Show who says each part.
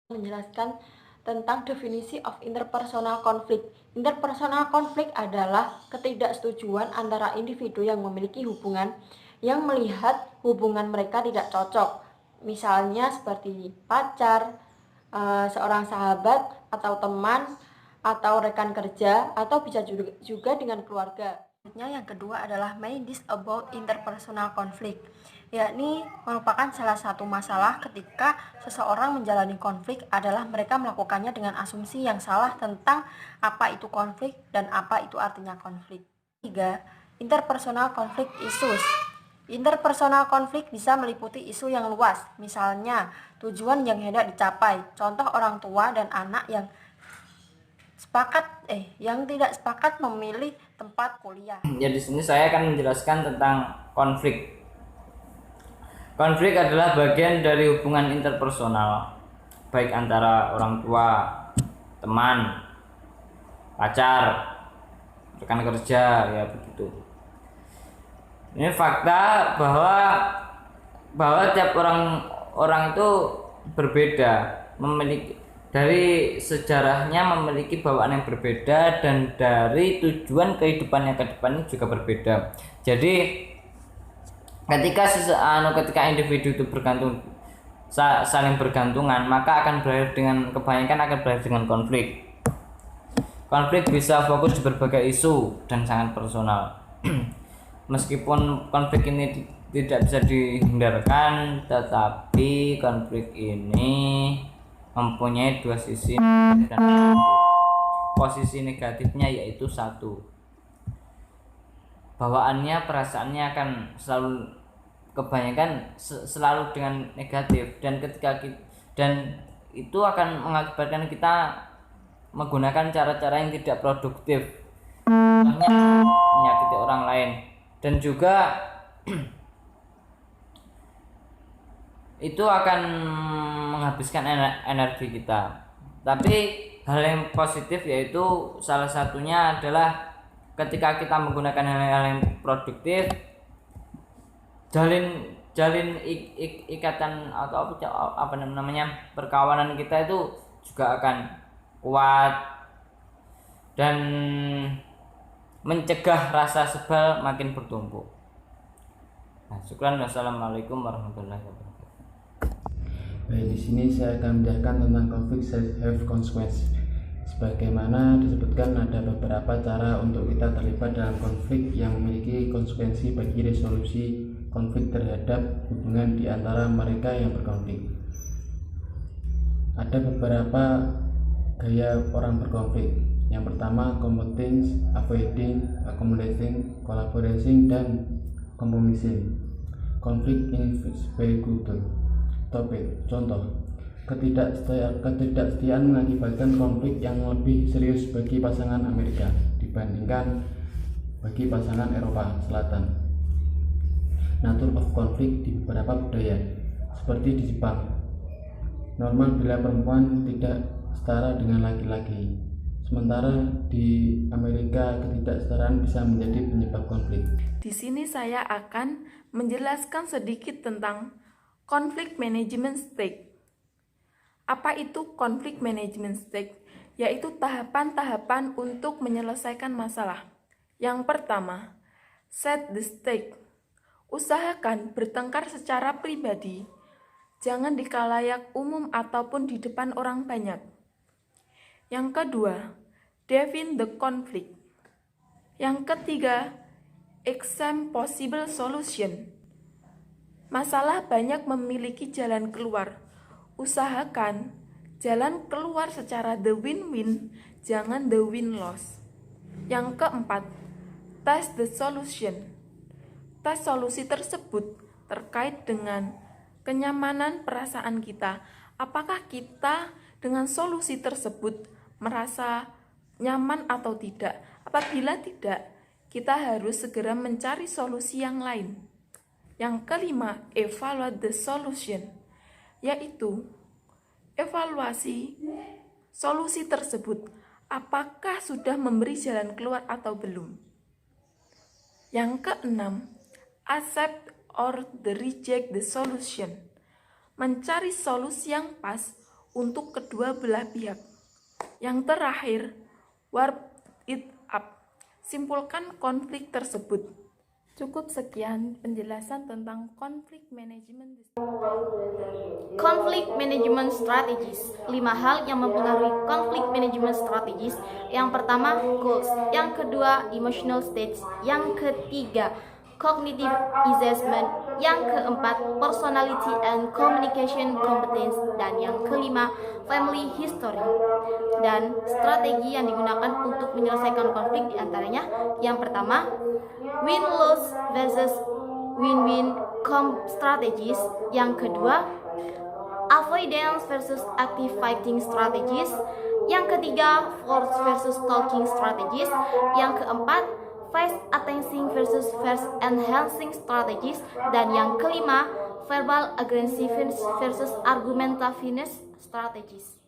Speaker 1: Menjelaskan tentang definisi of interpersonal conflict. Interpersonal conflict adalah ketidaksetujuan antara individu yang memiliki hubungan yang melihat hubungan mereka tidak cocok. Misalnya seperti pacar, seorang sahabat atau teman atau rekan kerja, atau bisa juga dengan keluarga. Yang kedua adalah main this about interpersonal conflict, yakni merupakan salah satu masalah ketika seseorang menjalani konflik adalah mereka melakukannya dengan asumsi yang salah tentang apa itu konflik dan apa itu artinya konflik. 3. Interpersonal conflict issues. Interpersonal konflik bisa meliputi isu yang luas, misalnya tujuan yang hendak dicapai, contoh orang tua dan anak yang tidak sepakat memilih tempat kuliah.
Speaker 2: Ya, di sini saya akan menjelaskan tentang konflik. Konflik adalah bagian dari hubungan interpersonal, baik antara orang tua, teman, pacar, rekan kerja, ya begitu. Ini fakta bahwa tiap orang itu berbeda, memiliki dari sejarahnya memiliki bawaan yang berbeda, dan dari tujuan kehidupannya ke depannya juga berbeda. Jadi ketika individu itu saling bergantungan, maka kebanyakan akan berakhir dengan konflik. Konflik bisa fokus di berbagai isu dan sangat personal. Meskipun konflik ini tidak bisa dihindarkan, tetapi konflik ini mempunyai dua sisi dan posisi negatifnya yaitu satu, bawaannya, perasaannya akan selalu dengan negatif, dan itu akan mengakibatkan kita menggunakan cara-cara yang tidak produktif, contohnya menyakiti orang lain, dan juga itu akan menghabiskan energi kita. Tapi hal yang positif yaitu salah satunya adalah ketika kita menggunakan hal-hal yang produktif, jalin ikatan atau perkawanan kita itu juga akan kuat dan mencegah rasa sebal makin bertumpuk. Nah, syukran. Wassalamualaikum warahmatullahi wabarakatuh.
Speaker 3: Baik, di sini saya akan menjelaskan tentang conflict have consequence. Sebagaimana disebutkan, ada beberapa cara untuk kita terlibat dalam konflik yang memiliki konsekuensi bagi resolusi konflik terhadap hubungan di antara mereka yang berkonflik. Ada beberapa gaya orang berkonflik. Yang pertama, commuting, avoiding, accommodating, collaborating, dan compromising. Conflict in very good. Topik. Contoh, ketidaksetiaan mengakibatkan konflik yang lebih serius bagi pasangan Amerika dibandingkan bagi pasangan Eropa Selatan. Nature of conflict di beberapa budaya, seperti di Jepang, normal bila perempuan tidak setara dengan laki-laki, sementara di Amerika ketidaksetaraan bisa menjadi penyebab konflik.
Speaker 4: Di sini saya akan menjelaskan sedikit tentang Conflict Management Stage. Apa itu Conflict Management Stage? Yaitu tahapan-tahapan untuk menyelesaikan masalah. Yang pertama, set the stage. Usahakan bertengkar secara pribadi, jangan di khalayak umum ataupun di depan orang banyak. Yang kedua, define the conflict. Yang ketiga, examine possible solution. Masalah banyak memiliki jalan keluar. Usahakan jalan keluar secara the win-win, jangan the win-loss. Yang keempat, test the solution. Tes solusi tersebut terkait dengan kenyamanan perasaan kita. Apakah kita dengan solusi tersebut merasa nyaman atau tidak? Apabila tidak, kita harus segera mencari solusi yang lain. Yang kelima, evaluate the solution, yaitu evaluasi solusi tersebut, apakah sudah memberi jalan keluar atau belum. Yang keenam, accept or reject the solution, mencari solusi yang pas untuk kedua belah pihak. Yang terakhir, warp it up. Simpulkan konflik tersebut. Cukup sekian penjelasan tentang konflik manajemen.
Speaker 5: Conflict management strategies. 5 hal yang mempengaruhi conflict management strategies. Yang pertama, goals. Yang kedua, emotional states. Yang ketiga, cognitive assessment. Yang keempat, personality and communication competence. Dan yang kelima, family history. Dan strategi yang digunakan untuk menyelesaikan konflik diantaranya, yang pertama, win-lose versus win-win strategies. Yang kedua, avoidance versus active fighting strategies. Yang ketiga, force versus talking strategies. Yang keempat, face attacking versus face enhancing strategies. Dan yang kelima, verbal aggressiveness versus argumentativeness strategies.